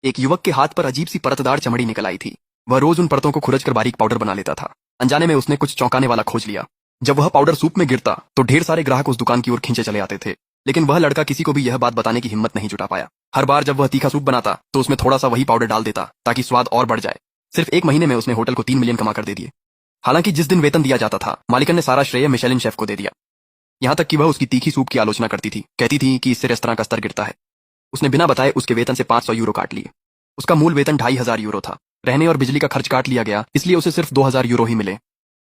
एक युवक के हाथ पर अजीब सी परतदार चमड़ी निकल आई थी। वह रोज उन परतों को खुरच कर बारीक पाउडर बना लेता था। अनजाने में उसने कुछ चौंकाने वाला खोज लिया। जब वह पाउडर सूप में गिरता तो ढेर सारे ग्राहक उस दुकान की ओर खींचे चले आते थे। लेकिन वह लड़का किसी को भी यह बात बताने की हिम्मत नहीं जुटा पाया। हर बार जब वह तीखा सूप बनाता तो उसमें थोड़ा सा वही पाउडर डाल देता ताकि स्वाद और बढ़ जाए। सिर्फ 1 महीने में उसने होटल को 3 मिलियन कमा कर दे दिए। हालांकि जिस दिन वेतन दिया जाता था मालिकन ने सारा श्रेय मिशेलिन शेफ को दे दिया। यहाँ तक कि वह उसकी तीखी सूप की आलोचना करती थी, कहती थी कि इससे रेस्तरां का स्तर गिरता है। उसने बिना बताए उसके वेतन से 500 यूरो काट लिए। उसका मूल वेतन 2500 यूरो था। रहने और बिजली का खर्च काट लिया गया, इसलिए उसे सिर्फ 2000 यूरो ही मिले।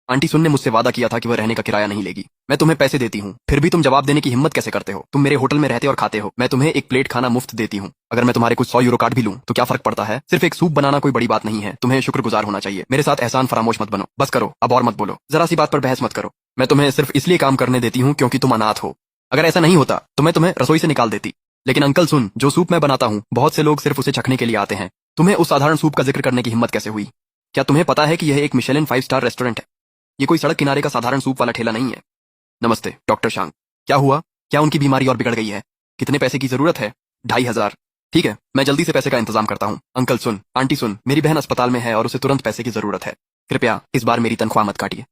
आंटी सुन ने मुझसे वादा किया था कि वह रहने का किराया नहीं लेगी। मैं तुम्हें पैसे देती हूँ, फिर भी तुम जवाब देने की हिम्मत कैसे करते हो? तुम मेरे होटल में रहते और खाते हो, मैं तुम्हें एक प्लेट खाना मुफ्त देती हूँ। अगर मैं तुम्हारे कुछ 100 यूरो काट भी लूँ तो क्या फर्क पड़ता है? सिर्फ एक सूप बनाना कोई बड़ी बात नहीं है। तुम्हें शुक्रगुजार होना चाहिए। मेरे साथ एहसान फरामोश मत बनो। बस करो, अब और मत बोलो। जरा सी बात पर बहस मत करो। मैं तुम्हें सिर्फ इसलिए काम करने देती हूँ क्योंकि तुम अनाथ हो। अगर ऐसा नहीं होता तो मैं तुम्हें रसोई से निकाल देती। लेकिन अंकल सुन, जो सूप मैं बनाता हूँ बहुत से लोग सिर्फ उसे चखने के लिए आते हैं। तुम्हें उस साधारण सूप का जिक्र करने की हिम्मत कैसे हुई? क्या तुम्हें पता है कि यह एक मिशेलिन 5 स्टार रेस्टोरेंट है? ये कोई सड़क किनारे का साधारण सूप वाला ठेला नहीं है। नमस्ते डॉक्टर शांग। क्या हुआ? क्या उनकी बीमारी और बिगड़ गई है? कितने पैसे की जरूरत है? 2500। ठीक है, मैं जल्दी से पैसे का इंतजाम करता हूँ। अंकल सुन, आंटी सुन, मेरी बहन अस्पताल में है और उसे तुरंत पैसे की जरूरत है। कृपया इस बार मेरी तनख्वाह मत काटिए।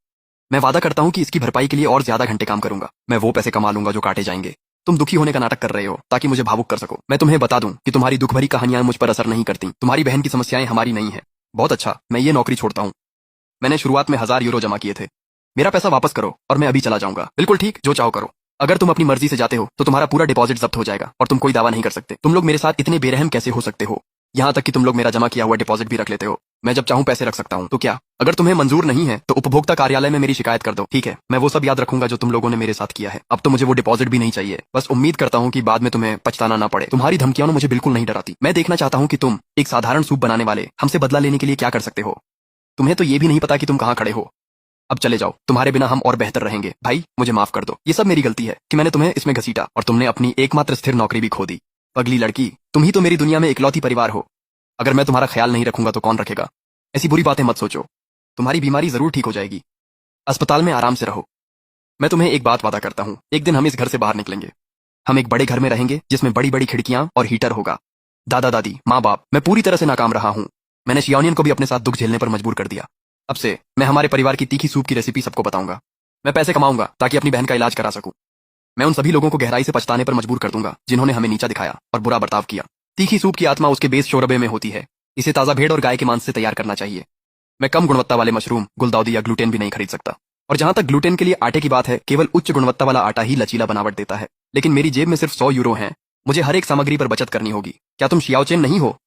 मैं वादा करता हूँ कि इसकी भरपाई के लिए और ज्यादा घंटे काम करूंगा। मैं वो पैसे कमा लूंगा जो काटे जाएंगे। तुम दुखी होने का नाटक कर रहे हो ताकि मुझे भावुक कर सको। मैं तुम्हें बता दूं कि तुम्हारी दुख भरी कहानियां मुझ पर असर नहीं करती। तुम्हारी बहन की समस्याएं हमारी नहीं है। बहुत अच्छा, मैं ये नौकरी छोड़ता हूँ। मैंने शुरुआत में 1000 यूरो जमा किए थे। मेरा पैसा वापस करो और मैं अभी चला जाऊंगा। बिल्कुल ठीक, जो चाहो करो। अगर तुम अपनी मर्जी से जाते हो तो तुम्हारा पूरा डिपॉजिट जब्त हो जाएगा और तुम कोई दावा नहीं कर सकते। तुम लोग मेरे साथ इतने बेरहम कैसे हो सकते हो? यहाँ तक कि तुम लोग मेरा जमा किया हुआ डिपॉजिट भी रख लेते हो। मैं जब चाहूं पैसे रख सकता हूं, तो क्या? अगर तुम्हें मंजूर नहीं है तो उपभोक्ता कार्यालय में मेरी शिकायत कर दो। ठीक है, मैं वो सब याद रखूंगा जो तुम लोगों ने मेरे साथ किया है। अब तो मुझे वो डिपॉजिट भी नहीं चाहिए। बस उम्मीद करता हूँ कि बाद में तुम्हें पछताना ना पड़े। तुम्हारी धमकियां मुझे बिल्कुल नहीं डराती। मैं देखना चाहता हूँ कि तुम एक साधारण सूप बनाने वाले हमसे बदला लेने के लिए क्या कर सकते हो। तुम्हें तो ये भी नहीं पता कि तुम कहाँ खड़े हो। अब चले जाओ, तुम्हारे बिना हम और बेहतर रहेंगे। भाई मुझे माफ कर दो। ये सब मेरी गलती है कि मैंने तुम्हें इसमें घसीटा और तुमने अपनी एकमात्र स्थिर नौकरी भी खो दी। पगली लड़की, तुम ही तो मेरी दुनिया में इकलौती परिवार हो। अगर मैं तुम्हारा ख्याल नहीं रखूंगा तो कौन रखेगा? ऐसी बुरी बातें मत सोचो। तुम्हारी बीमारी जरूर ठीक हो जाएगी। अस्पताल में आराम से रहो। मैं तुम्हें एक बात वादा करता हूँ, एक दिन हम इस घर से बाहर निकलेंगे। हम एक बड़े घर में रहेंगे जिसमें बड़ी बड़ी खिड़कियां और हीटर होगा। दादा दादी, माँ बाप, मैं पूरी तरह से नाकाम रहा हूँ। मैंने शियोनियन को भी अपने साथ दुख झेलने पर मजबूर कर दिया। अब से मैं हमारे परिवार की तीखी सूप की रेसिपी सबको बताऊंगा। मैं पैसे कमाऊंगा ताकि अपनी बहन का इलाज करा सकूं। मैं उन सभी लोगों को गहराई से पछताने पर मजबूर कर दूंगा जिन्होंने हमें नीचा दिखाया और बुरा बर्ताव किया। तीखी सूप की आत्मा उसके बेस शोरबे में होती है। इसे ताजा भेड़ और गाय के मांस से तैयार करना चाहिए। मैं कम गुणवत्ता वाले मशरूम, गुलदाउदी या ग्लूटेन भी नहीं खरीद सकता। और जहां तक ग्लूटेन के लिए आटे की बात है, केवल उच्च गुणवत्ता वाला आटा ही लचीला बनावट देता है। लेकिन मेरी जेब में सिर्फ 100 यूरो हैं। मुझे हर एक सामग्री पर बचत करनी होगी। क्या तुम शियाओचेन नहीं हो?